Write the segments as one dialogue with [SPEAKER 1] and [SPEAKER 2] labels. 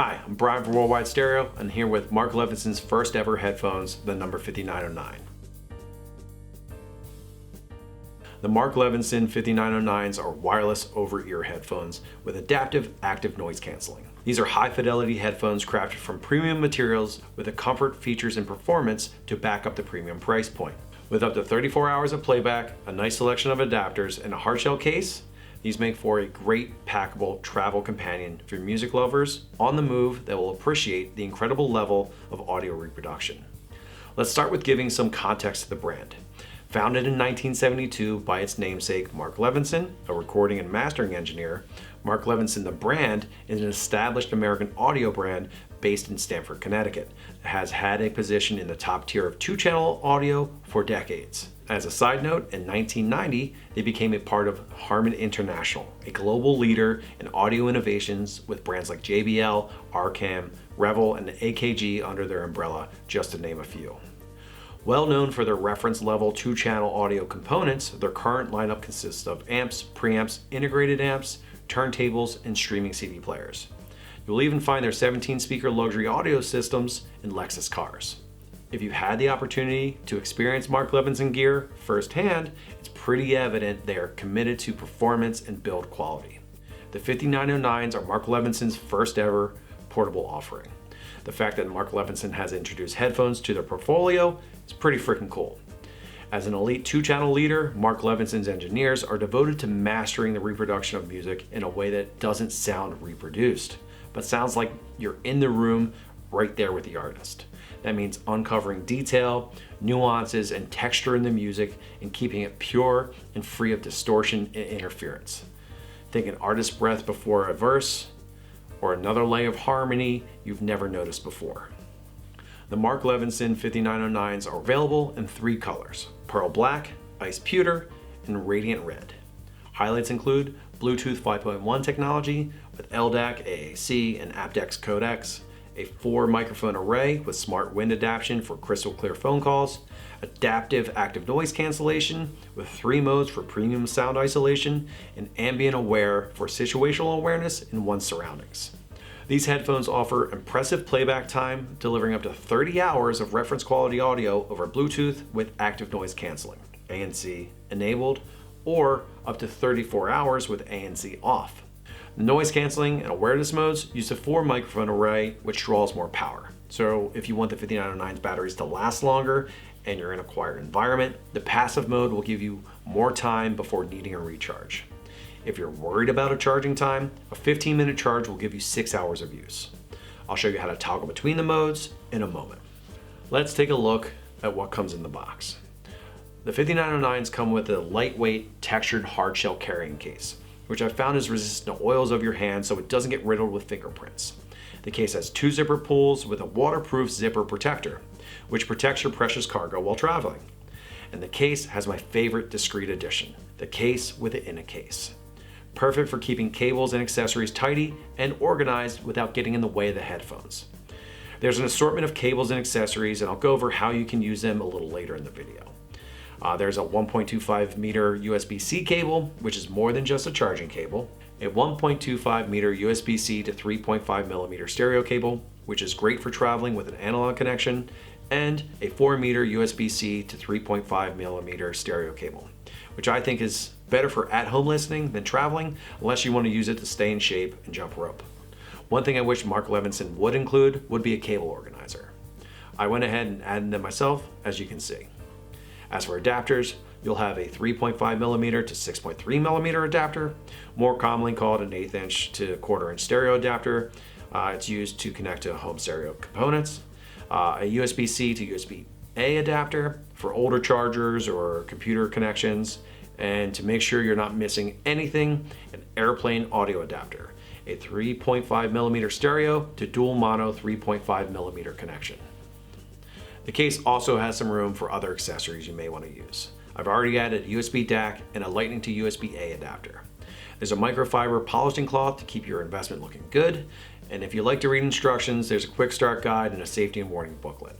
[SPEAKER 1] Hi, I'm Brian from Worldwide Stereo, and here with Mark Levinson's first ever headphones, the number 5909. The Mark Levinson 5909s are wireless over-ear headphones with adaptive active noise canceling. These are high-fidelity headphones crafted from premium materials with the comfort, features, and performance to back up the premium price point. With up to 34 hours of playback, a nice selection of adapters, and a hardshell case, these make for a great packable travel companion for music lovers on the move that will appreciate the incredible level of audio reproduction. Let's start with giving some context to the brand. Founded in 1972 by its namesake, Mark Levinson, a recording and mastering engineer, Mark Levinson, the brand, is an established American audio brand based in Stamford, Connecticut, that has had a position in the top tier of two-channel audio for decades. As a side note, in 1990, they became a part of Harman International, a global leader in audio innovations with brands like JBL, Arcam, Revel, and AKG under their umbrella, just to name a few. Well known for their reference level two-channel audio components, their current lineup consists of amps, preamps, integrated amps, turntables, and streaming CD players. You'll even find their 17-speaker luxury audio systems in Lexus cars. If you've had the opportunity to experience Mark Levinson gear firsthand, it's pretty evident they are committed to performance and build quality. The 5909s are Mark Levinson's first ever portable offering. The fact that Mark Levinson has introduced headphones to their portfolio is pretty freaking cool. As an elite two-channel leader, Mark Levinson's engineers are devoted to mastering the reproduction of music in a way that doesn't sound reproduced, but sounds like you're in the room right there with the artist. That means uncovering detail, nuances, and texture in the music and keeping it pure and free of distortion and interference. Think an artist's breath before a verse, or another layer of harmony you've never noticed before. The Mark Levinson 5909s are available in three colors: pearl black, ice pewter, and radiant red. Highlights include Bluetooth 5.1 technology with LDAC, AAC, and aptX codecs, a 4-microphone array with smart wind adaptation for crystal clear phone calls, adaptive active noise cancellation with 3 modes for premium sound isolation, and ambient aware for situational awareness in one's surroundings. These headphones offer impressive playback time, delivering up to 30 hours of reference quality audio over Bluetooth with active noise canceling, ANC enabled, or up to 34 hours with ANC off. The noise canceling and awareness modes use a 4-microphone array which draws more power. So if you want the 5909's batteries to last longer and you're in a quiet environment, the passive mode will give you more time before needing a recharge. If you're worried about a charging time, a 15-minute charge will give you 6 hours of use. I'll show you how to toggle between the modes in a moment. Let's take a look at what comes in the box. The 5909s come with a lightweight, textured hardshell carrying case, which I found is resistant to oils of your hands so it doesn't get riddled with fingerprints. The case has 2 zipper pulls with a waterproof zipper protector, which protects your precious cargo while traveling. And the case has my favorite discreet addition, the case with it in a case. Perfect for keeping cables and accessories tidy and organized without getting in the way of the headphones. There's an assortment of cables and accessories, and I'll go over how you can use them a little later in the video. There's a 1.25 meter USB-C cable, which is more than just a charging cable, a 1.25 meter USB-C to 3.5 millimeter stereo cable, which is great for traveling with an analog connection, and a 4 meter USB-C to 3.5 millimeter stereo cable, which I think is better for at-home listening than traveling, unless you want to use it to stay in shape and jump rope. One thing I wish Mark Levinson would include would be a cable organizer. I went ahead and added them myself, as you can see. As for adapters, you'll have a 3.5mm to 6.3mm adapter, more commonly called an 1/8 inch to 1/4 inch stereo adapter. It's used to connect to home stereo components. A USB-C to USB-A adapter for older chargers or computer connections. And to make sure you're not missing anything, an airplane audio adapter, a 3.5mm stereo to dual mono 3.5mm connection. The case also has some room for other accessories you may want to use. I've already added a USB DAC and a Lightning to USB-A adapter. There's a microfiber polishing cloth to keep your investment looking good, and if you like to read instructions, there's a quick start guide and a safety and warning booklet.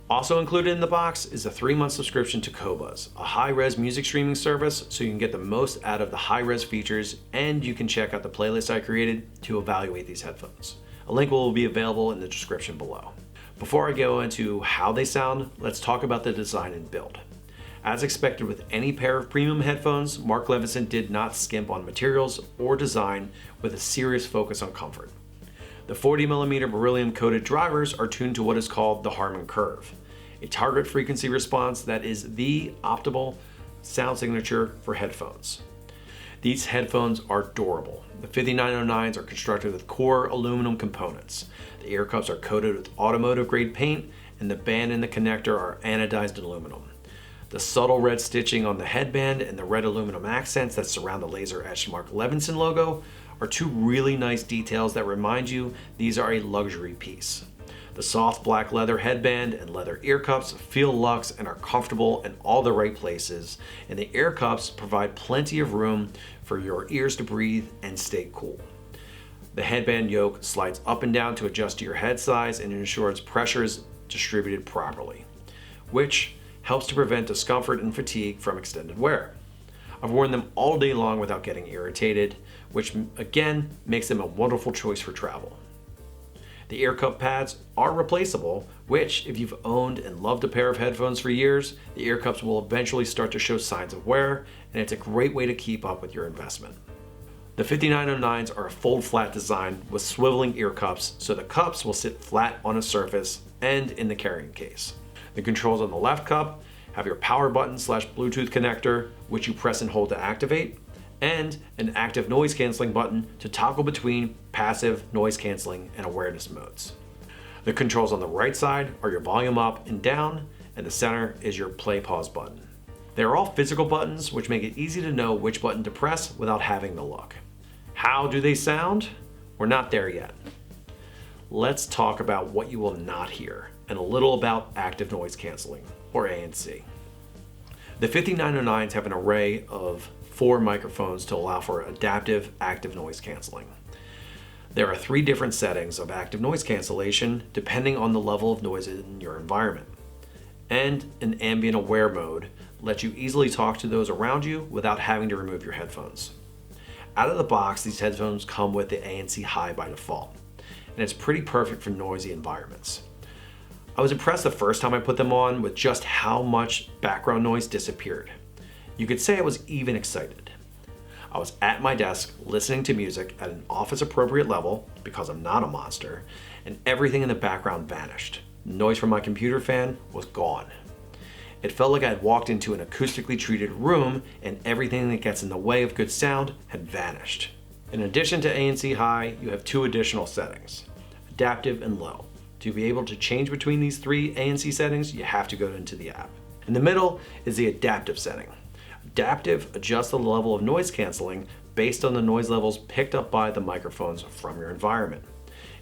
[SPEAKER 1] Also included in the box is a 3-month subscription to Qobuz, a high-res music streaming service so you can get the most out of the high-res features, and you can check out the playlist I created to evaluate these headphones. A link will be available in the description below. Before I go into how they sound, let's talk about the design and build. As expected with any pair of premium headphones, Mark Levinson did not skimp on materials or design with a serious focus on comfort. The 40mm beryllium coated drivers are tuned to what is called the Harman curve, a target frequency response that is the optimal sound signature for headphones. These headphones are durable. The 5909s are constructed with core aluminum components. The ear cups are coated with automotive grade paint, and the band and the connector are anodized aluminum. The subtle red stitching on the headband and the red aluminum accents that surround the laser etched Mark Levinson logo are two really nice details that remind you these are a luxury piece. The soft black leather headband and leather ear cups feel luxe and are comfortable in all the right places, and the ear cups provide plenty of room for your ears to breathe and stay cool. The headband yoke slides up and down to adjust to your head size and ensures pressure is distributed properly, which helps to prevent discomfort and fatigue from extended wear. I've worn them all day long without getting irritated, which again makes them a wonderful choice for travel. The ear cup pads are replaceable, which if you've owned and loved a pair of headphones for years, the ear cups will eventually start to show signs of wear, and it's a great way to keep up with your investment. The 5909s are a fold flat design with swiveling ear cups, so the cups will sit flat on a surface and in the carrying case. The controls on the left cup have your power button / Bluetooth connector, which you press and hold to activate, and an active noise canceling button to toggle between passive, noise canceling, and awareness modes. The controls on the right side are your volume up and down, and the center is your play pause button. They are all physical buttons, which make it easy to know which button to press without having to look. How do they sound? We're not there yet. Let's talk about what you will not hear and a little about active noise canceling, or ANC. The 5909s have an array of 4 microphones to allow for adaptive active noise canceling. There are 3 different settings of active noise cancellation depending on the level of noise in your environment. And an ambient aware mode lets you easily talk to those around you without having to remove your headphones. Out of the box, these headphones come with the ANC High by default, and it's pretty perfect for noisy environments. I was impressed the first time I put them on with just how much background noise disappeared. You could say I was even excited. I was at my desk listening to music at an office appropriate level because I'm not a monster, and everything in the background vanished. Noise from my computer fan was gone. It felt like I had walked into an acoustically treated room and everything that gets in the way of good sound had vanished. In addition to ANC High, you have 2 additional settings, adaptive and low. To be able to change between these 3 ANC settings, you have to go into the app. In the middle is the adaptive setting. Adaptive adjusts the level of noise canceling based on the noise levels picked up by the microphones from your environment.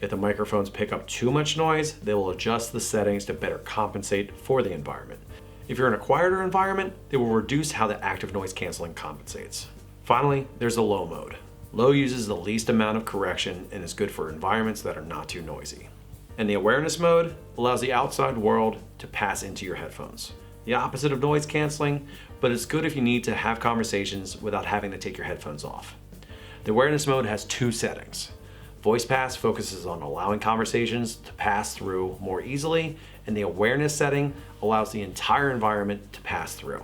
[SPEAKER 1] If the microphones pick up too much noise, they will adjust the settings to better compensate for the environment. If you're in a quieter environment, they will reduce how the active noise canceling compensates. Finally, there's the low mode. Low uses the least amount of correction and is good for environments that are not too noisy. And the awareness mode allows the outside world to pass into your headphones. The opposite of noise canceling, but it's good if you need to have conversations without having to take your headphones off. The awareness mode has 2 settings. Voice pass focuses on allowing conversations to pass through more easily, and the awareness setting allows the entire environment to pass through.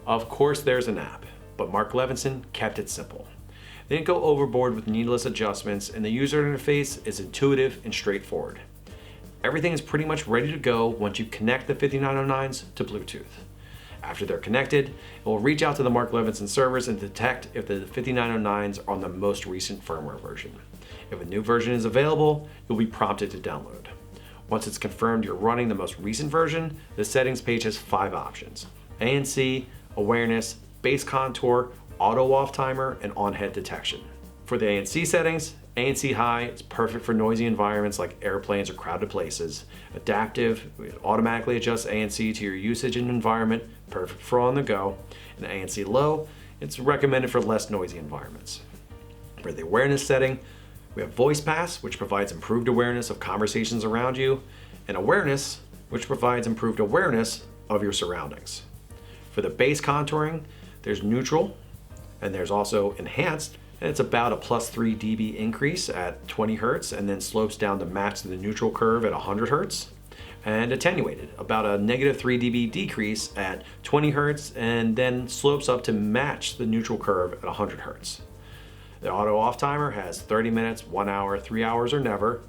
[SPEAKER 1] Of course there's an app, but Mark Levinson kept it simple. They didn't go overboard with needless adjustments, and the user interface is intuitive and straightforward. Everything is pretty much ready to go once you connect the 5909s to Bluetooth. After they're connected, it will reach out to the Mark Levinson servers and detect if the 5909s are on the most recent firmware version. If a new version is available, you'll be prompted to download. Once it's confirmed you're running the most recent version, the settings page has 5 options: ANC, awareness, bass contour, auto off timer, and on-head detection. For the ANC settings, ANC High is perfect for noisy environments like airplanes or crowded places. Adaptive, it automatically adjusts ANC to your usage and environment, perfect for on the go. And ANC Low, it's recommended for less noisy environments. For the awareness setting, we have Voice Pass, which provides improved awareness of conversations around you, and Awareness, which provides improved awareness of your surroundings. For the bass contouring, there's Neutral, and there's also Enhanced, And it's about a plus 3 dB increase at 20 Hertz and then slopes down to match the neutral curve at 100 Hertz. And attenuated, about a negative 3 dB decrease at 20 Hertz and then slopes up to match the neutral curve at 100 Hertz. The auto off timer has 30 minutes, 1 hour, 3 hours, or never.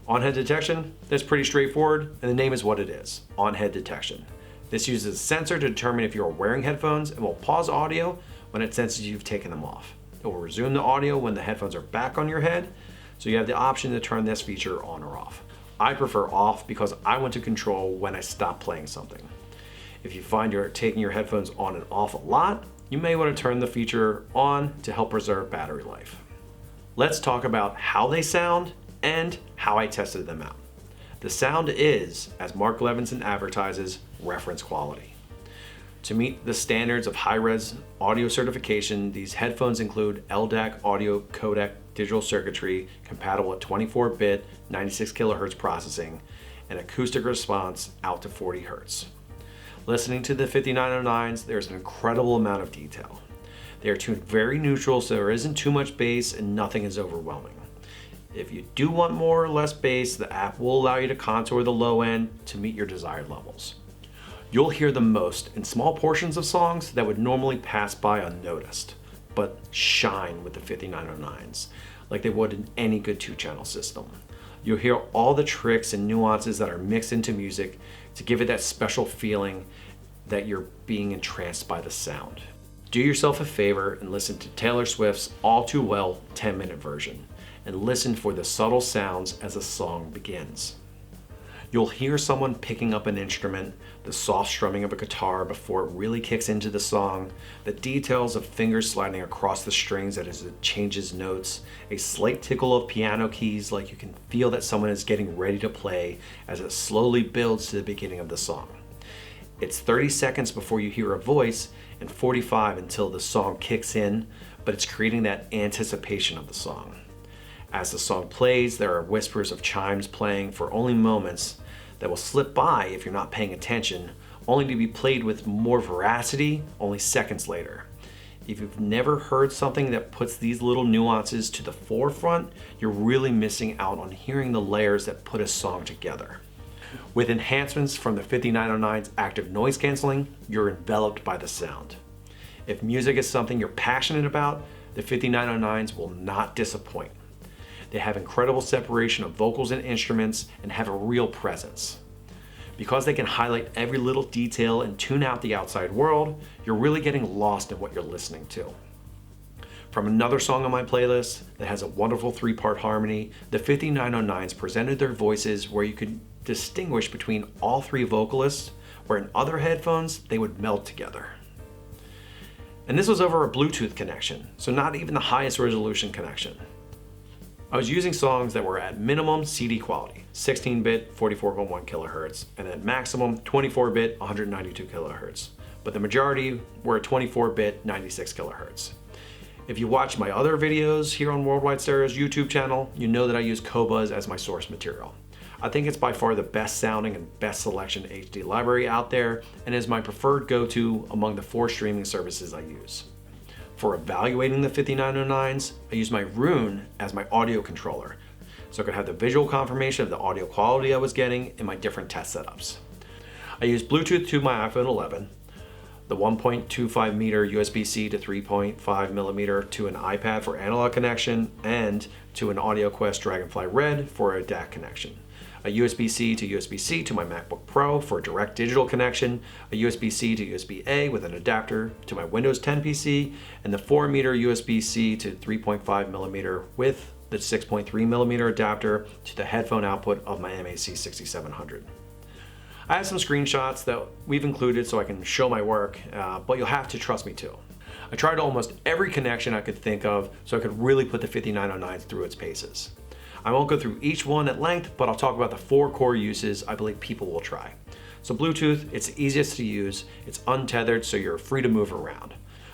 [SPEAKER 1] On-head detection, that's pretty straightforward, and the name is what it is, on-head detection. This uses a sensor to determine if you're wearing headphones and will pause audio when it senses you've taken them off. It will resume the audio when the headphones are back on your head, so you have the option to turn this feature on or off. I prefer off because I want to control when I stop playing something. If you find you're taking your headphones on and off a lot, you may want to turn the feature on to help preserve battery life. Let's talk about how they sound and how I tested them out. The sound is, as Mark Levinson advertises, reference quality. To meet the standards of high-res audio certification, these headphones include LDAC audio codec digital circuitry compatible at 24-bit 96 kHz processing and acoustic response out to 40 Hz. Listening to the 5909s, there's an incredible amount of detail. They are tuned very neutral, so there isn't too much bass and nothing is overwhelming. If you do want more or less bass, the app will allow you to contour the low end to meet your desired levels. You'll hear them most in small portions of songs that would normally pass by unnoticed, but shine with the 5909s, like they would in any good 2-channel system. You'll hear all the tricks and nuances that are mixed into music to give it that special feeling that you're being entranced by the sound. Do yourself a favor and listen to Taylor Swift's All Too Well 10-minute version, and listen for the subtle sounds as the song begins. You'll hear someone picking up an instrument, the soft strumming of a guitar before it really kicks into the song, the details of fingers sliding across the strings as it changes notes, a slight tickle of piano keys like you can feel that someone is getting ready to play as it slowly builds to the beginning of the song. It's 30 seconds before you hear a voice and 45 until the song kicks in, but it's creating that anticipation of the song. As the song plays, there are whispers of chimes playing for only moments that will slip by if you're not paying attention, only to be played with more veracity only seconds later. If you've never heard something that puts these little nuances to the forefront, you're really missing out on hearing the layers that put a song together. With enhancements from the 5909's active noise canceling, you're enveloped by the sound. If music is something you're passionate about, the 5909s will not disappoint. They have incredible separation of vocals and instruments and have a real presence. Because they can highlight every little detail and tune out the outside world, you're really getting lost in what you're listening to. From another song on my playlist that has a wonderful 3-part harmony, the 5909s presented their voices where you could distinguish between all 3 vocalists, where in other headphones they would meld together. And this was over a Bluetooth connection, so not even the highest resolution connection. I was using songs that were at minimum CD quality, 16-bit 44.1 kHz, and at maximum 24-bit 192 kHz, but the majority were at 24-bit 96 kHz. If you watch my other videos here on Worldwide Stereo's YouTube channel, you know that I use Qobuz as my source material. I think it's by far the best sounding and best selection HD library out there, and is my preferred go-to among the 4 streaming services I use. For evaluating the 5909s, I use my Roon as my audio controller, so I could have the visual confirmation of the audio quality I was getting in my different test setups. I use Bluetooth to my iPhone 11, the 1.25 meter USB-C to 3.5 millimeter to an iPad for analog connection, and to an AudioQuest Dragonfly Red for a DAC connection. A USB-C to USB-C to my MacBook Pro for a direct digital connection, a USB-C to USB-A with an adapter to my Windows 10 PC, and the 4-meter USB-C to 3.5mm with the 6.3mm adapter to the headphone output of my MAC6700. I have some screenshots that we've included so I can show my work, but you'll have to trust me too. I tried almost every connection I could think of so I could really put the 5909s through its paces. I won't go through each one at length, but I'll talk about the 4 core uses I believe people will try. So Bluetooth, it's the easiest to use, it's untethered so you're free to move around.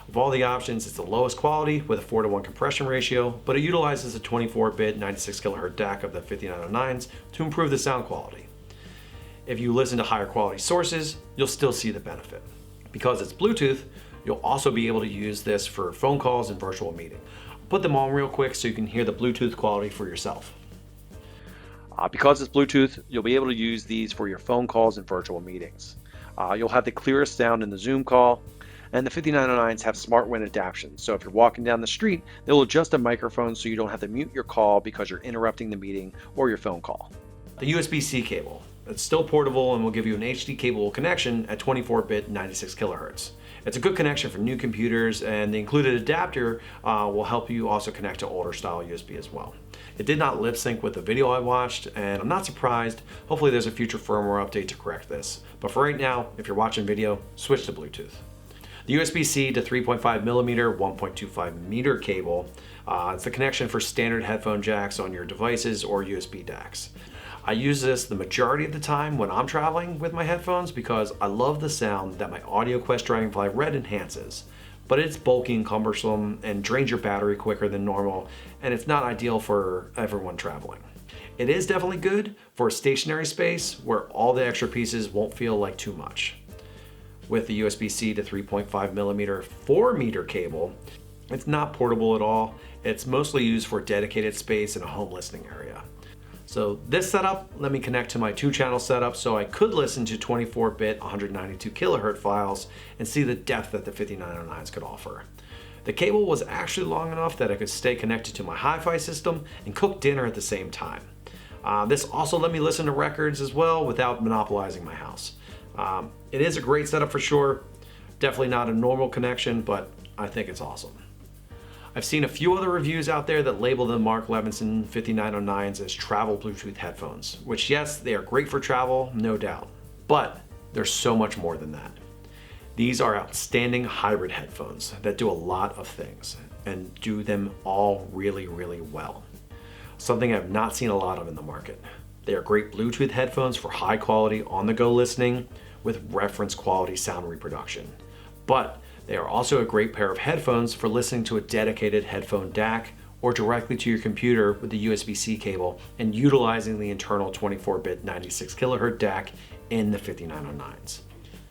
[SPEAKER 1] Of all the options, it's the lowest quality with a 4:1 compression ratio, but it utilizes a 24-bit 96 kHz DAC of the 5909s to improve the sound quality. If you listen to higher quality sources, you'll still see the benefit. Because it's Bluetooth, you'll also be able to use this for phone calls and virtual meeting. put them on real quick so you can hear the Bluetooth quality for yourself.
[SPEAKER 2] Because it's Bluetooth, you'll be able to use these for your phone calls and virtual meetings. You'll have the clearest sound in the Zoom call, and the 5909s have SmartWin adaptation. So if you're walking down the street, they'll adjust a microphone so you don't have to mute your call because you're interrupting the meeting or your phone call.
[SPEAKER 1] The USB-C cable. It's still portable and will give you an HD capable connection at 24-bit 96 kilohertz. It's a good connection for new computers, and the included adapter will help you also connect to older style USB as well. It did not lip sync with the video I watched, and I'm not surprised. Hopefully there's a future firmware update to correct this. But for right now, if you're watching video, switch to Bluetooth. The USB-C to 3.5 millimeter, 1.25 meter cable. It's the connection for standard headphone jacks on your devices or USB DACs. I use this the majority of the time when I'm traveling with my headphones because I love the sound that my AudioQuest Dragonfly Red enhances. But it's bulky and cumbersome and drains your battery quicker than normal, and it's not ideal for everyone traveling. It is definitely good for a stationary space where all the extra pieces won't feel like too much. With the USB-C to 3.5 millimeter 4 meter cable, it's not portable at all. It's mostly used for dedicated space in a home listening area. So this setup let me connect to my 2-channel setup so I could listen to 24-bit 192 kilohertz files and see the depth that the 5909s could offer. The cable was actually long enough that I could stay connected to my hi-fi system and cook dinner at the same time. This also let me listen to records as well without monopolizing my house. It is a great setup for sure. Definitely not a normal connection, but I think it's awesome. I've seen a few other reviews out there that label the Mark Levinson 5909s as travel Bluetooth headphones, which yes, they are great for travel, no doubt, but there's so much more than that. These are outstanding hybrid headphones that do a lot of things and do them all really, really well. Something I've not seen a lot of in the market. They are great Bluetooth headphones for high quality on-the-go listening with reference quality sound reproduction, but they are also a great pair of headphones for listening to a dedicated headphone DAC or directly to your computer with the USB-C cable and utilizing the internal 24-bit 96 kilohertz DAC in the 5909s.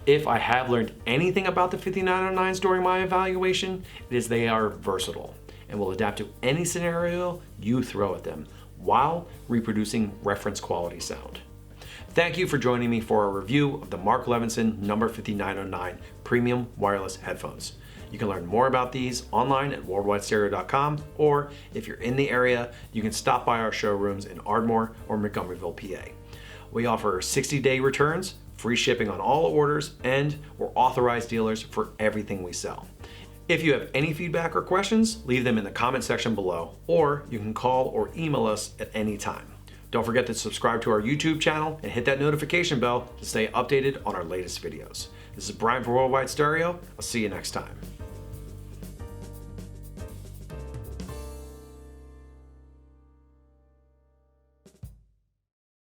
[SPEAKER 1] If I have learned anything about the 5909s during my evaluation, it is they are versatile and will adapt to any scenario you throw at them while reproducing reference quality sound. Thank you for joining me for a review of the Mark Levinson number 5909 premium wireless headphones. You can learn more about these online at worldwidestereo.com, or if you're in the area, you can stop by our showrooms in Ardmore or Montgomeryville, PA. We offer 60-day returns, free shipping on all orders, and we're authorized dealers for everything we sell. If you have any feedback or questions, leave them in the comment section below, or you can call or email us at any time. Don't forget to subscribe to our YouTube channel and hit that notification bell to stay updated on our latest videos. This is Brian for Worldwide Stereo. I'll see you next time.